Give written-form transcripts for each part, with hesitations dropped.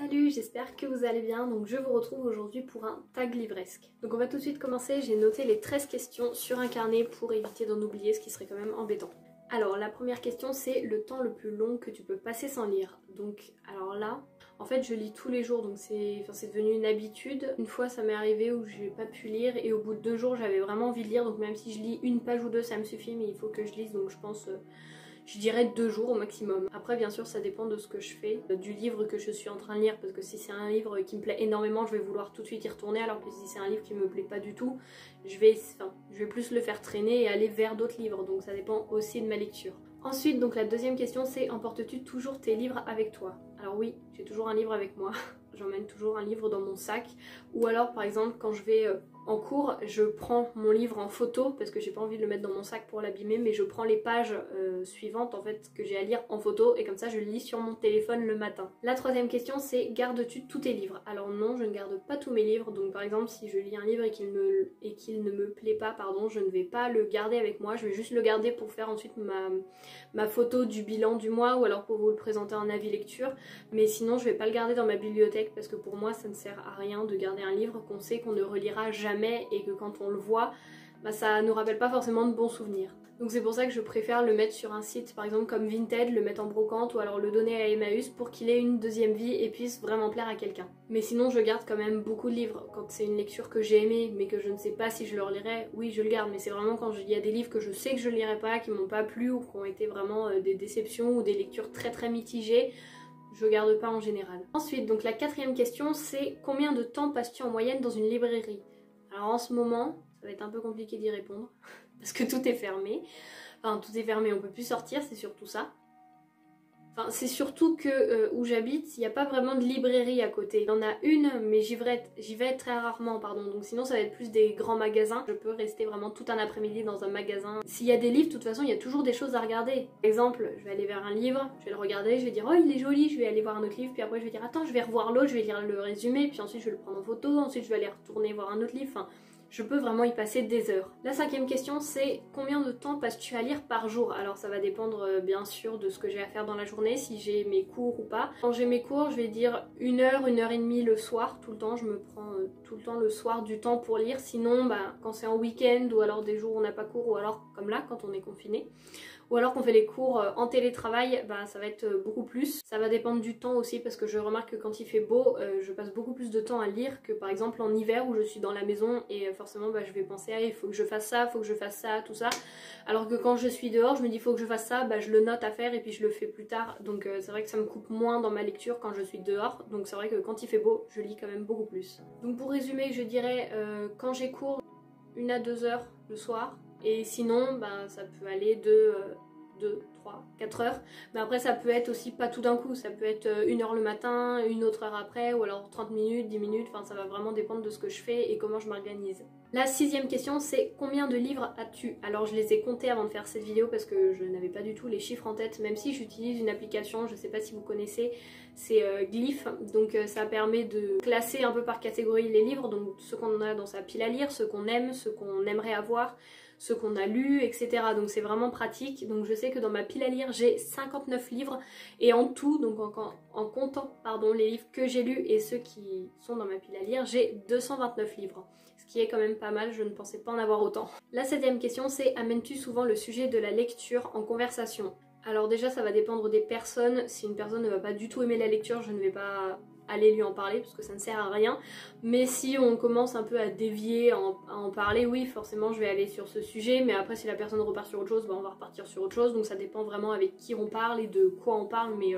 Salut, j'espère que vous allez bien. Donc je vous retrouve aujourd'hui pour un tag livresque. Donc on va tout de suite commencer. J'ai noté les 13 questions sur un carnet pour éviter d'en oublier, ce qui serait quand même embêtant. Alors la première question, c'est le temps le plus long que tu peux passer sans lire. Donc alors là, en fait je lis tous les jours, donc c'est devenu une habitude. Une fois ça m'est arrivé où j'ai pas pu lire et au bout de 2 jours j'avais vraiment envie de lire, donc même si je lis une page ou deux ça me suffit, mais il faut que je lise, donc je pense je dirais 2 jours au maximum. Après bien sûr ça dépend de ce que je fais, du livre que je suis en train de lire, parce que si c'est un livre qui me plaît énormément je vais vouloir tout de suite y retourner, alors que si c'est un livre qui me plaît pas du tout, je vais plus le faire traîner et aller vers d'autres livres, donc ça dépend aussi de ma lecture. Ensuite donc la deuxième question c'est: emportes-tu toujours tes livres avec toi? Alors oui, j'ai toujours un livre avec moi. J'emmène toujours un livre dans mon sac, ou alors par exemple quand je vais en cours, je prends mon livre en photo parce que j'ai pas envie de le mettre dans mon sac pour l'abîmer, mais je prends les pages suivantes en fait que j'ai à lire en photo et comme ça je lis sur mon téléphone le matin. La troisième question c'est: gardes-tu tous tes livres? Alors non, je ne garde pas tous mes livres, donc par exemple si je lis un livre et qu'il ne me plaît pas, pardon, je ne vais pas le garder avec moi, je vais juste le garder pour faire ensuite ma photo du bilan du mois, ou alors pour vous le présenter en avis lecture, mais sinon je vais pas le garder dans ma bibliothèque parce que pour moi ça ne sert à rien de garder un livre qu'on sait qu'on ne relira jamais et que quand on le voit, bah, ça nous rappelle pas forcément de bons souvenirs. Donc c'est pour ça que je préfère le mettre sur un site par exemple comme Vinted, le mettre en brocante ou alors le donner à Emmaüs pour qu'il ait une deuxième vie et puisse vraiment plaire à quelqu'un. Mais sinon je garde quand même beaucoup de livres. Quand c'est une lecture que j'ai aimée mais que je ne sais pas si je le relirai, oui je le garde, mais c'est vraiment quand il y a des livres que je sais que je ne lirai pas, qui m'ont pas plu ou qui ont été vraiment des déceptions ou des lectures très très mitigées, je garde pas en général. Ensuite, donc la quatrième question c'est: combien de temps passes-tu en moyenne dans une librairie? Alors en ce moment, ça va être un peu compliqué d'y répondre parce que tout est fermé. Enfin, tout est fermé, on peut plus sortir, c'est surtout ça. Enfin, c'est surtout que où j'habite, il n'y a pas vraiment de librairie à côté. Il y en a une, mais j'y vais très rarement, pardon. Donc sinon, ça va être plus des grands magasins. Je peux rester vraiment tout un après-midi dans un magasin. S'il y a des livres, de toute façon, il y a toujours des choses à regarder. Par exemple, je vais aller vers un livre, je vais le regarder, je vais dire oh il est joli, je vais aller voir un autre livre, puis après je vais dire attends, je vais revoir l'autre, je vais lire le résumé, puis ensuite je vais le prendre en photo, ensuite je vais aller retourner voir un autre livre. Enfin, je peux vraiment y passer des heures. La cinquième question c'est: combien de temps passes-tu à lire par jour? Alors ça va dépendre bien sûr de ce que j'ai à faire dans la journée, si j'ai mes cours ou pas. Quand j'ai mes cours, je vais dire 1 heure, 1 heure et demie le soir, tout le temps. Je me prends tout le temps le soir du temps pour lire. Sinon, bah, quand c'est en week-end ou alors des jours où on n'a pas cours, ou alors comme là quand on est confiné, ou alors qu'on fait les cours en télétravail, bah, ça va être beaucoup plus. Ça va dépendre du temps aussi parce que je remarque que quand il fait beau, je passe beaucoup plus de temps à lire que par exemple en hiver où je suis dans la maison et forcément bah, je vais penser ah, il faut que je fasse ça, il faut que je fasse ça, tout ça. Alors que quand je suis dehors, je me dis il faut que je fasse ça, bah, je le note à faire et puis je le fais plus tard. Donc c'est vrai que ça me coupe moins dans ma lecture quand je suis dehors. Donc c'est vrai que quand il fait beau, je lis quand même beaucoup plus. Donc pour résumer, je dirais quand j'ai cours 1 à 2 heures le soir. Et sinon, bah, ça peut aller de 2, 3, 4 heures. Mais après, ça peut être aussi pas tout d'un coup. Ça peut être 1 heure le matin, une autre heure après, ou alors 30 minutes, 10 minutes. Enfin, ça va vraiment dépendre de ce que je fais et comment je m'organise. La sixième question, c'est: combien de livres as-tu? Alors, je les ai comptés avant de faire cette vidéo parce que je n'avais pas du tout les chiffres en tête, même si j'utilise une application, je sais pas si vous connaissez, c'est Glyph. Donc, ça permet de classer un peu par catégorie les livres, donc ceux qu'on a dans sa pile à lire, ceux qu'on aime, ceux qu'on aimerait avoir, ceux qu'on a lus, etc. Donc c'est vraiment pratique. Donc je sais que dans ma pile à lire j'ai 59 livres et en tout, donc en comptant pardon, les livres que j'ai lus et ceux qui sont dans ma pile à lire, j'ai 229 livres. Ce qui est quand même pas mal, je ne pensais pas en avoir autant. La septième question c'est: amènes-tu souvent le sujet de la lecture en conversation? Alors déjà ça va dépendre des personnes. Si une personne ne va pas du tout aimer la lecture, je ne vais pas aller lui en parler parce que ça ne sert à rien, mais si on commence un peu à dévier, à en parler, oui forcément je vais aller sur ce sujet, mais après si la personne repart sur autre chose, bah, on va repartir sur autre chose, donc ça dépend vraiment avec qui on parle et de quoi on parle, mais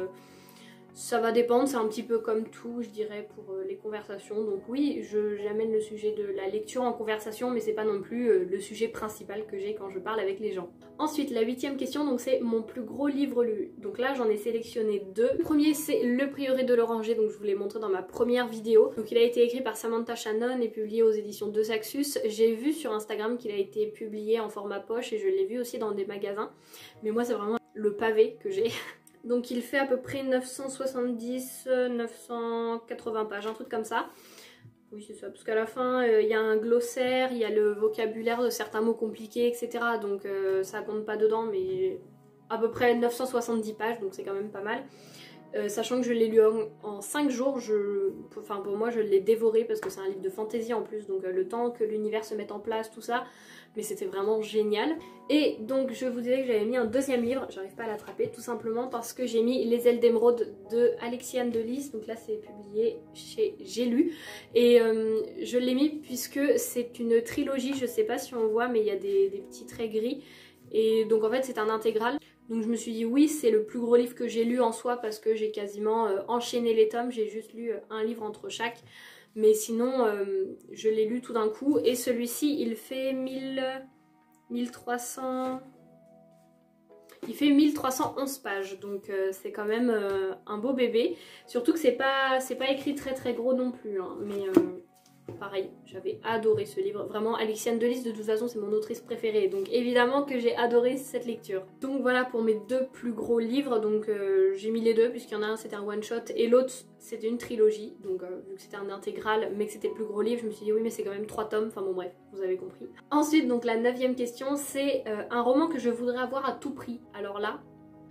ça va dépendre, c'est un petit peu comme tout je dirais pour les conversations. Donc oui, j'amène le sujet de la lecture en conversation, mais c'est pas non plus le sujet principal que j'ai quand je parle avec les gens. Ensuite la huitième question, donc c'est mon plus gros livre lu. Donc là j'en ai sélectionné 2. Le premier c'est Le Prieuré de l'Oranger, donc je vous l'ai montré dans ma première vidéo. Donc il a été écrit par Samantha Shannon et publié aux éditions de Saxus. J'ai vu sur Instagram qu'il a été publié en format poche et je l'ai vu aussi dans des magasins, mais moi c'est vraiment le pavé que j'ai. Donc il fait à peu près 970-980 pages, un truc comme ça. Oui c'est ça, parce qu'à la fin il y a un glossaire, il y a le vocabulaire de certains mots compliqués, etc. Donc ça compte pas dedans, mais à peu près 970 pages, donc c'est quand même pas mal. sachant que je l'ai lu en 5 jours, enfin pour moi je l'ai dévoré parce que c'est un livre de fantasy en plus, donc le temps que l'univers se mette en place, tout ça, mais c'était vraiment génial. Et donc je vous disais que j'avais mis un deuxième livre, j'arrive pas à l'attraper tout simplement parce que j'ai mis Les ailes d'émeraude de Alexiane de Lys, donc là c'est publié chez J'ai lu, et je l'ai mis puisque c'est une trilogie, je sais pas si on voit mais il y a des petits traits gris, et donc en fait c'est un intégral. Donc je me suis dit oui, c'est le plus gros livre que j'ai lu en soi parce que j'ai quasiment enchaîné les tomes, j'ai juste lu un livre entre chaque. Mais sinon, je l'ai lu tout d'un coup. Et celui-ci, il fait 1300... Il fait 1311 pages, donc c'est quand même un beau bébé. Surtout que c'est pas écrit très très gros non plus, hein, mais... Pareil, j'avais adoré ce livre. Vraiment, Alexiane de Lys, de toute façon, c'est mon autrice préférée. Donc évidemment que j'ai adoré cette lecture. Donc voilà pour mes deux plus gros livres. Donc j'ai mis les deux, puisqu'il y en a un c'était un one shot et l'autre c'était une trilogie. Donc vu que c'était un intégral, mais que c'était le plus gros livre, je me suis dit oui mais c'est quand même 3 tomes. Enfin bon bref, vous avez compris. Ensuite, donc la 9e question, c'est un roman que je voudrais avoir à tout prix. Alors là...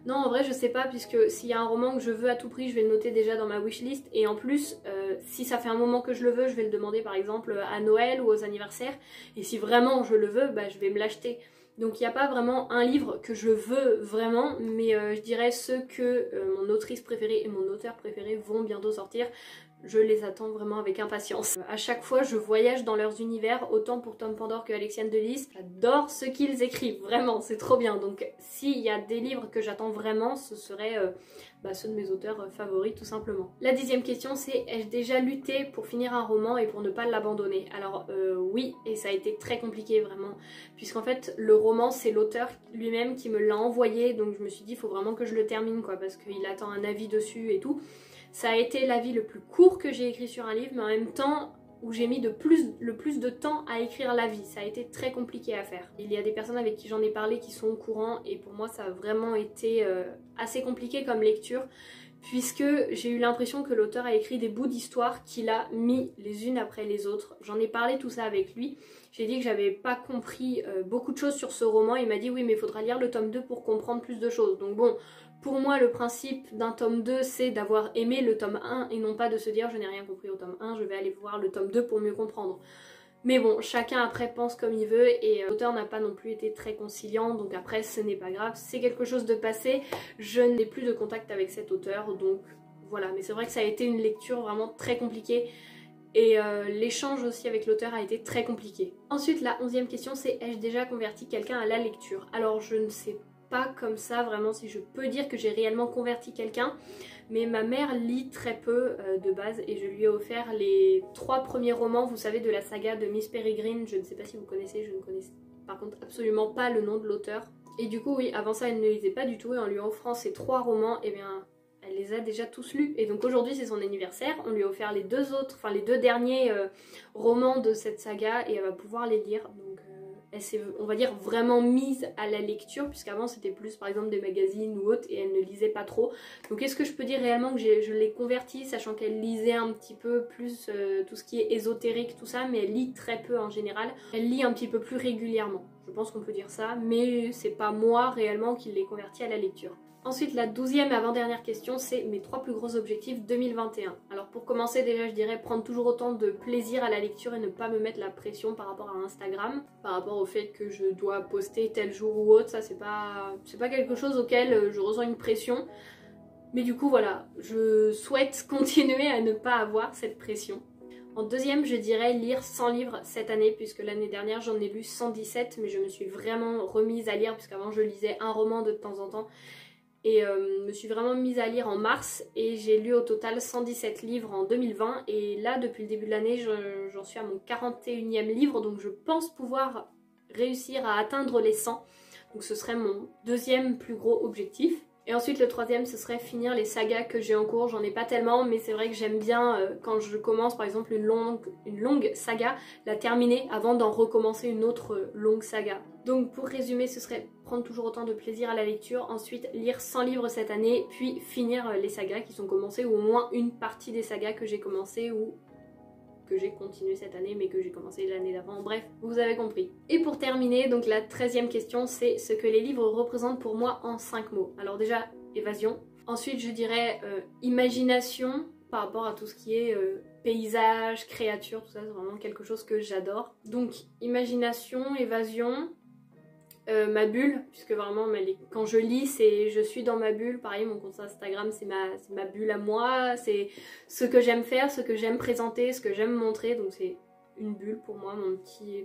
Non, en vrai, je sais pas, puisque s'il y a un roman que je veux à tout prix, je vais le noter déjà dans ma wishlist. Et en plus, si ça fait un moment que je le veux, je vais le demander par exemple à Noël ou aux anniversaires. Et si vraiment je le veux, bah, je vais me l'acheter. Donc il n'y a pas vraiment un livre que je veux vraiment, mais je dirais ceux que mon autrice préférée et mon auteur préféré vont bientôt sortir. Je les attends vraiment avec impatience. À chaque fois, je voyage dans leurs univers, autant pour Tom Pandore que Alexiane de Lys. J'adore ce qu'ils écrivent, vraiment, c'est trop bien. Donc s'il y a des livres que j'attends vraiment, ce serait ceux de mes auteurs favoris, tout simplement. La 10e question, c'est ai-je déjà lutté pour finir un roman et pour ne pas l'abandonner? Alors oui, et ça a été très compliqué, vraiment. Puisqu'en fait, le roman, c'est l'auteur lui-même qui me l'a envoyé, donc je me suis dit, il faut vraiment que je le termine, quoi, parce qu'il attend un avis dessus et tout. Ça a été l'avis le plus court que j'ai écrit sur un livre, mais en même temps où j'ai mis le plus de temps à écrire l'avis. Ça a été très compliqué à faire. Il y a des personnes avec qui j'en ai parlé qui sont au courant et pour moi ça a vraiment été assez compliqué comme lecture puisque j'ai eu l'impression que l'auteur a écrit des bouts d'histoire qu'il a mis les unes après les autres. J'en ai parlé tout ça avec lui. J'ai dit que j'avais pas compris beaucoup de choses sur ce roman. Il m'a dit oui mais il faudra lire le tome 2 pour comprendre plus de choses. Donc bon... Pour moi, le principe d'un tome 2, c'est d'avoir aimé le tome 1 et non pas de se dire je n'ai rien compris au tome 1, je vais aller voir le tome 2 pour mieux comprendre. Mais bon, chacun après pense comme il veut et l'auteur n'a pas non plus été très conciliant, donc après ce n'est pas grave, c'est quelque chose de passé, je n'ai plus de contact avec cet auteur, donc voilà. Mais c'est vrai que ça a été une lecture vraiment très compliquée et l'échange aussi avec l'auteur a été très compliqué. Ensuite, la 11e question, c'est ai-je déjà converti quelqu'un à la lecture? Alors je ne sais pas comme ça vraiment si je peux dire que j'ai réellement converti quelqu'un, mais ma mère lit très peu de base et je lui ai offert les 3 premiers romans, vous savez, de la saga de Miss Peregrine. Je ne sais pas si vous connaissez, je ne connais par contre absolument pas le nom de l'auteur. Et du coup oui, avant ça elle ne lisait pas du tout et en lui offrant ces 3 romans, eh bien elle les a déjà tous lus. Et donc aujourd'hui c'est son anniversaire, on lui a offert les 2 autres, enfin les 2 derniers romans de cette saga et elle va pouvoir les lire. Donc elle s'est, on va dire, vraiment mise à la lecture, puisqu'avant c'était plus par exemple des magazines ou autres et elle ne lisait pas trop. Donc est-ce que je peux dire réellement que je l'ai convertie, sachant qu'elle lisait un petit peu plus tout ce qui est ésotérique, tout ça, mais elle lit très peu en général. Elle lit un petit peu plus régulièrement, je pense qu'on peut dire ça, mais c'est pas moi réellement qui l'ai convertie à la lecture. Ensuite, la 12e et avant-dernière question, c'est mes 3 plus gros objectifs 2021. Alors pour commencer, déjà je dirais prendre toujours autant de plaisir à la lecture et ne pas me mettre la pression par rapport à Instagram, par rapport au fait que je dois poster tel jour ou autre. Ça c'est pas quelque chose auquel je ressens une pression. Mais du coup voilà, je souhaite continuer à ne pas avoir cette pression. En deuxième, je dirais lire 100 livres cette année, puisque l'année dernière j'en ai lu 117, mais je me suis vraiment remise à lire, puisqu'avant je lisais un roman de temps en temps. Et me suis vraiment mise à lire en mars et j'ai lu au total 117 livres en 2020 et là depuis le début de l'année j'en suis à mon 41e livre, donc je pense pouvoir réussir à atteindre les 100, donc ce serait mon 2e plus gros objectif. Et ensuite le 3e ce serait finir les sagas que j'ai en cours. J'en ai pas tellement mais c'est vrai que j'aime bien quand je commence par exemple une longue saga, la terminer avant d'en recommencer une autre longue saga. Donc pour résumer, ce serait prendre toujours autant de plaisir à la lecture, ensuite lire 100 livres cette année, puis finir les sagas qui sont commencées, ou au moins une partie des sagas que j'ai commencées ou que j'ai continué cette année mais que j'ai commencé l'année d'avant, bref, vous avez compris. Et pour terminer, donc la 13e question, c'est ce que les livres représentent pour moi en 5 mots. Alors déjà, évasion, Ensuite je dirais imagination par rapport à tout ce qui est paysage, créature, tout ça, c'est vraiment quelque chose que j'adore. Donc imagination, évasion, ma bulle, puisque vraiment quand je lis, je suis dans ma bulle. Pareil, mon compte Instagram c'est ma bulle à moi, c'est ce que j'aime faire, ce que j'aime présenter, ce que j'aime montrer, donc c'est une bulle pour moi,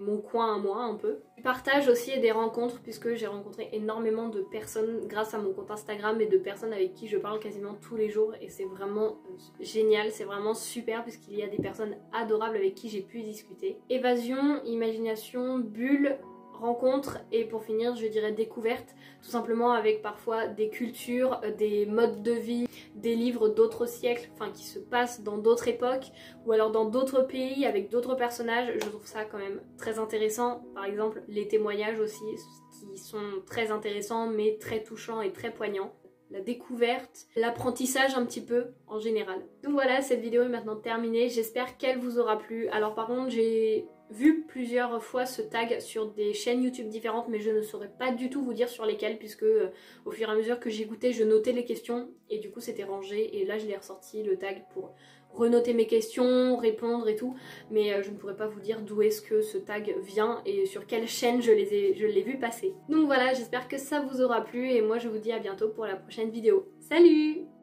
mon coin à moi un peu. Je partage aussi des rencontres puisque j'ai rencontré énormément de personnes grâce à mon compte Instagram et de personnes avec qui je parle quasiment tous les jours et c'est vraiment génial, c'est vraiment super puisqu'il y a des personnes adorables avec qui j'ai pu discuter. Évasion, imagination, bulle, rencontre et pour finir je dirais découverte, tout simplement avec parfois des cultures, des modes de vie, des livres d'autres siècles, enfin qui se passent dans d'autres époques ou alors dans d'autres pays avec d'autres personnages. Je trouve ça quand même très intéressant. Par exemple les témoignages aussi qui sont très intéressants mais très touchants et très poignants. La découverte, l'apprentissage un petit peu en général. Donc voilà, cette vidéo est maintenant terminée, j'espère qu'elle vous aura plu. Alors par contre j'ai vu plusieurs fois ce tag sur des chaînes YouTube différentes mais je ne saurais pas du tout vous dire sur lesquelles puisque au fur et à mesure que j'écoutais je notais les questions et du coup c'était rangé et là je l'ai ressorti le tag pour renoter mes questions, répondre et tout mais je ne pourrais pas vous dire d'où est-ce que ce tag vient et sur quelle chaîne je l'ai vu passer. Donc voilà, j'espère que ça vous aura plu et moi je vous dis à bientôt pour la prochaine vidéo. Salut!